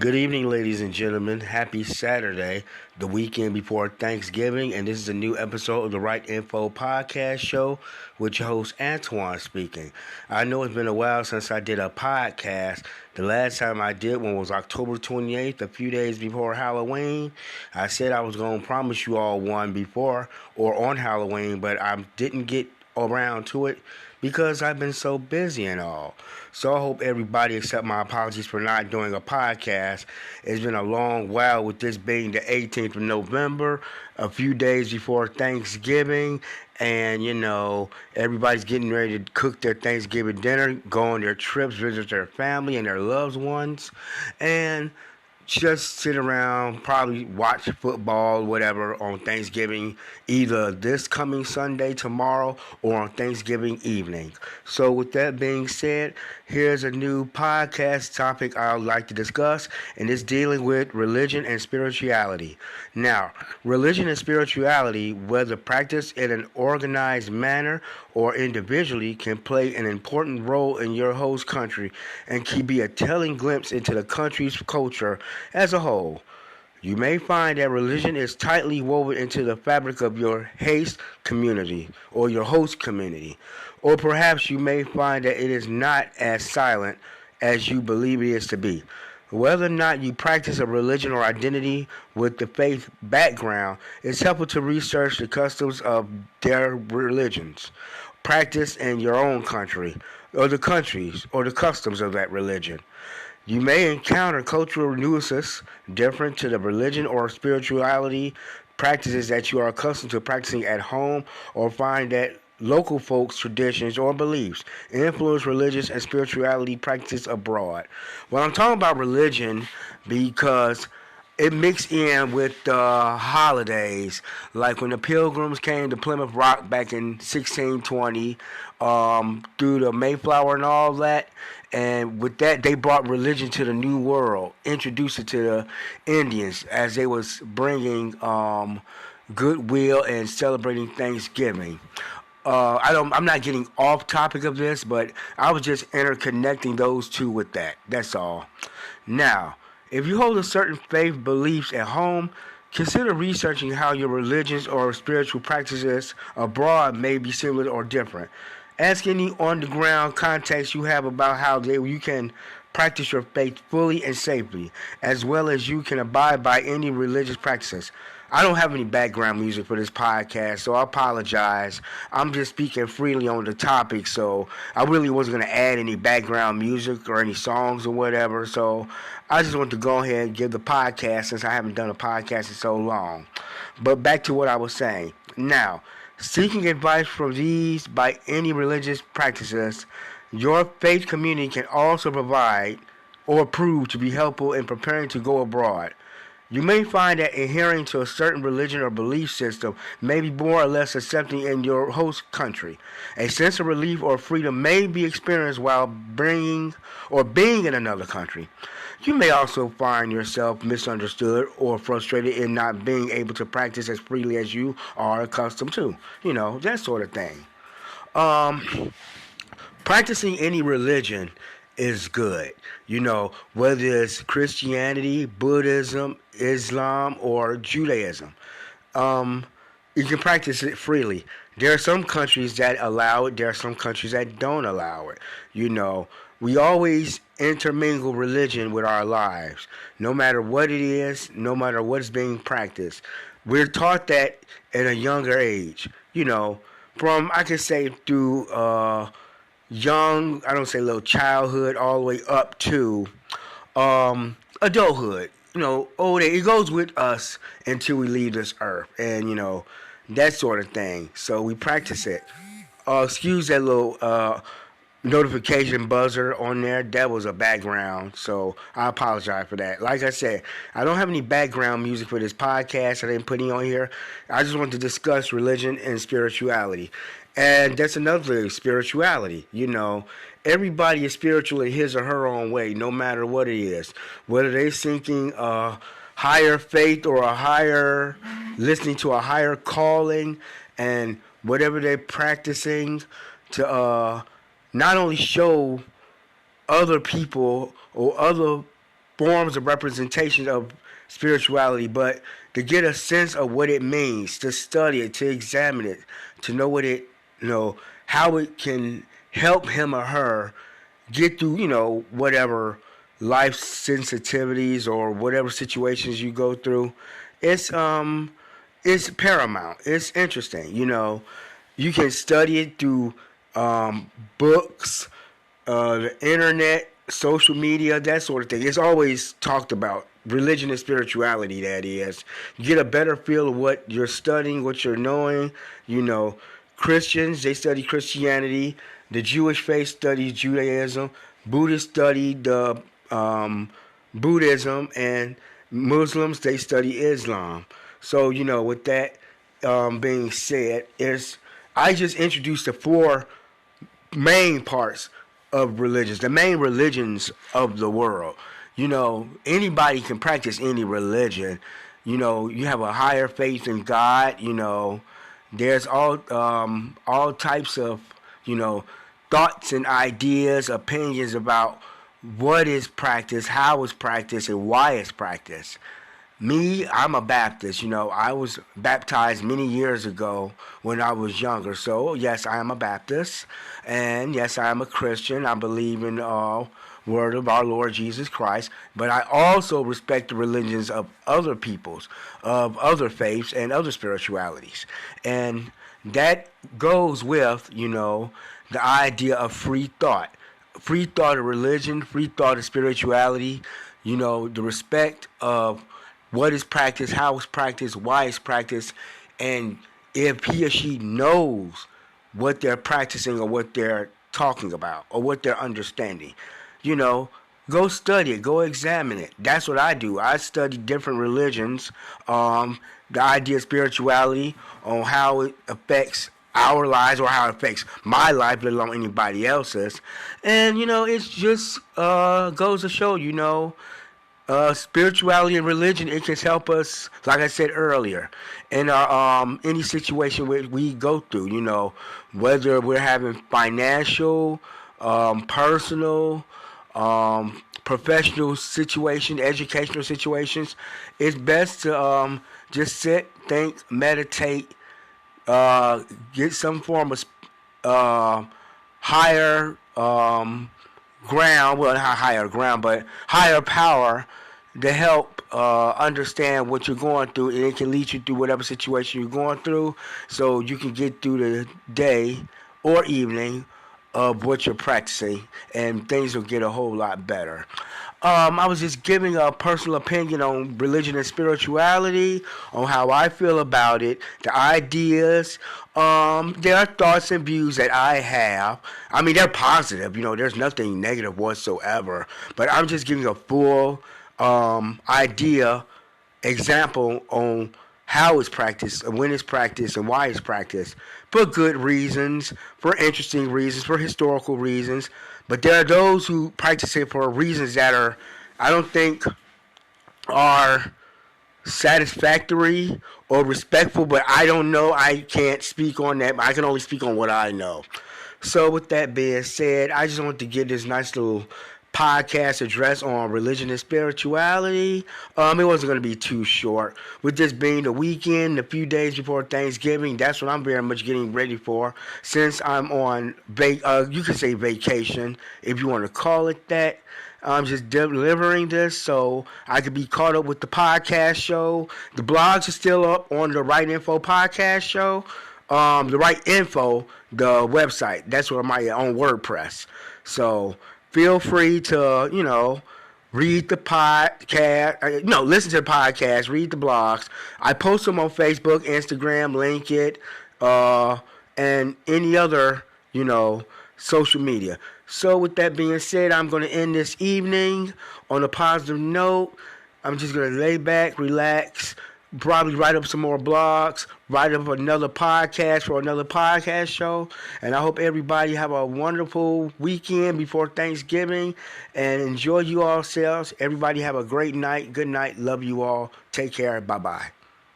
Good evening, ladies and gentlemen. Happy Saturday, the weekend before Thanksgiving, and this is a new episode of the Right Info Podcast Show with your host Antoine speaking. I know it's been a while since I did a podcast. The last time I did one was October 28th, a few days before Halloween. I said I was going to promise you all one before or on Halloween, but I didn't get around to it because I've been so busy and all. So I hope everybody accept my apologies for not doing a podcast. It's been a long while with this being the 18th of November, a few days before Thanksgiving, and everybody's getting ready to cook their Thanksgiving dinner, go on their trips, visit their family and their loved ones, and just sit around, probably watch football, whatever, on Thanksgiving, either this coming Sunday, tomorrow, or on Thanksgiving evening. So with that being said, here's a new podcast topic I would like to discuss, and it's dealing with religion and spirituality. Now, religion and spirituality, whether practiced in an organized manner or individually, can play an important role in your host country and can be a telling glimpse into the country's culture as a whole. You may find that religion is tightly woven into the fabric of your host community or your host community. Or perhaps you may find that it is not as silent as you believe it is to be. Whether or not you practice a religion or identity with the faith background, it's helpful to research the customs of their religions practiced in your own country, or the countries, or the customs of that religion. You may encounter cultural nuances different to the religion or spirituality practices that you are accustomed to practicing at home, or find that local folks' traditions or beliefs influence religious and spirituality practices abroad. Well, I'm talking about religion because it mixed in with holidays, like when the Pilgrims came to Plymouth Rock back in 1620, through the Mayflower and all that. And with that, they brought religion to the New World, introduced it to the Indians as they was bringing goodwill and celebrating Thanksgiving. I'm not getting off topic of this, but I was just interconnecting those two with that. That's all. Now, if you hold a certain faith beliefs at home, consider researching how your religions or spiritual practices abroad may be similar or different. Ask any on-the-ground contacts you have about how you can practice your faith fully and safely, as well as you can abide by any religious practices. I don't have any background music for this podcast, so I apologize. I'm just speaking freely on the topic, so I really wasn't going to add any background music or any songs or whatever, so I just want to go ahead and give the podcast since I haven't done a podcast in so long. But back to what I was saying. Now, seeking advice from these by any religious practices, your faith community can also provide or prove to be helpful in preparing to go abroad. You may find that adhering to a certain religion or belief system may be more or less accepting in your host country. A sense of relief or freedom may be experienced while being in another country. You may also find yourself misunderstood or frustrated in not being able to practice as freely as you are accustomed to. That sort of thing. Practicing any religion is good. Whether it's Christianity, Buddhism, Islam, or Judaism. You can practice it freely. There are some countries that allow it. There are some countries that don't allow it. We always intermingle religion with our lives, no matter what it is, no matter what's being practiced. We're taught that at a younger age. From, I could say, through young, I don't say little childhood, all the way up to adulthood. Old age. It goes with us until we leave this earth, and that sort of thing. So we practice it. Excuse that little notification buzzer on there. That was a background, so I apologize for that. Like I said, I don't have any background music for this podcast. I didn't put any on here. I just want to discuss religion and spirituality. And that's another spirituality. Everybody is spiritual in his or her own way, no matter what it is. Whether they're seeking a higher faith or listening to a higher calling, and whatever they're practicing to not only show other people or other forms of representation of spirituality, but to get a sense of what it means, to study it, to examine it, to know what it, how it can help him or her get through, whatever life sensitivities or whatever situations you go through. It's paramount. It's interesting. You can study it through books, the internet, social media, that sort of thing. It's always talked about. Religion and spirituality, that is. You get a better feel of what you're studying, what you're knowing. Christians, they study Christianity. The Jewish faith studies Judaism. Buddhists study the Buddhism. And Muslims, they study Islam. So, with that being said, I just introduced the four main parts of religions, the main religions of the world. Anybody can practice any religion. You have a higher faith in God. There's all types of, thoughts and ideas, opinions about what is practiced, how it's practiced, and why it's practiced. Me, I'm a Baptist. I was baptized many years ago when I was younger. So, yes, I am a Baptist. And, yes, I am a Christian. I believe in the word of our Lord Jesus Christ. But I also respect the religions of other peoples, of other faiths, and other spiritualities. And that goes with, the idea of free thought. Free thought of religion, free thought of spirituality, the respect of what is practiced, how it's practiced, why it's practiced, and if he or she knows what they're practicing or what they're talking about or what they're understanding, go study it, go examine it. That's what I do. I study different religions, the idea of spirituality, on how it affects our lives or how it affects my life, let alone anybody else's. And, it just goes to show, spirituality and religion, it can help us, like I said earlier, in our any situation we go through, whether we're having financial, personal, professional situation, educational situations. It's best to just sit, think, meditate, get some form of higher ground, well, not higher ground, but higher power to help understand what you're going through, and it can lead you through whatever situation you're going through, so you can get through the day or evening of what you're practicing, and things will get a whole lot better. I was just giving a personal opinion on religion and spirituality, on how I feel about it, the ideas. There are thoughts and views that I have. I mean, they're positive. There's nothing negative whatsoever. But I'm just giving a full idea, example on how it's practiced, and when it's practiced, and why it's practiced, for good reasons, for interesting reasons, for historical reasons. But there are those who practice it for reasons that I don't think are satisfactory or respectful, but I don't know. I can't speak on that. I can only speak on what I know. So with that being said, I just wanted to get this nice little podcast address on religion and spirituality. It wasn't going to be too short. With this being the weekend, a few days before Thanksgiving, that's what I'm very much getting ready for. Since I'm on, you could say vacation, if you want to call it that. I'm just delivering this so I could be caught up with the podcast show. The blogs are still up on the Right Info podcast show. The Right Info, the website. That's where I'm on WordPress. So feel free to, read the podcast. Listen to the podcast, read the blogs. I post them on Facebook, Instagram, LinkedIn, and any other, social media. So with that being said, I'm going to end this evening on a positive note. I'm just going to lay back, relax, probably write up some more blogs, write up another podcast for another podcast show. And I hope everybody have a wonderful weekend before Thanksgiving and enjoy you all selves. Everybody have a great night. Good night. Love you all. Take care. Bye-bye.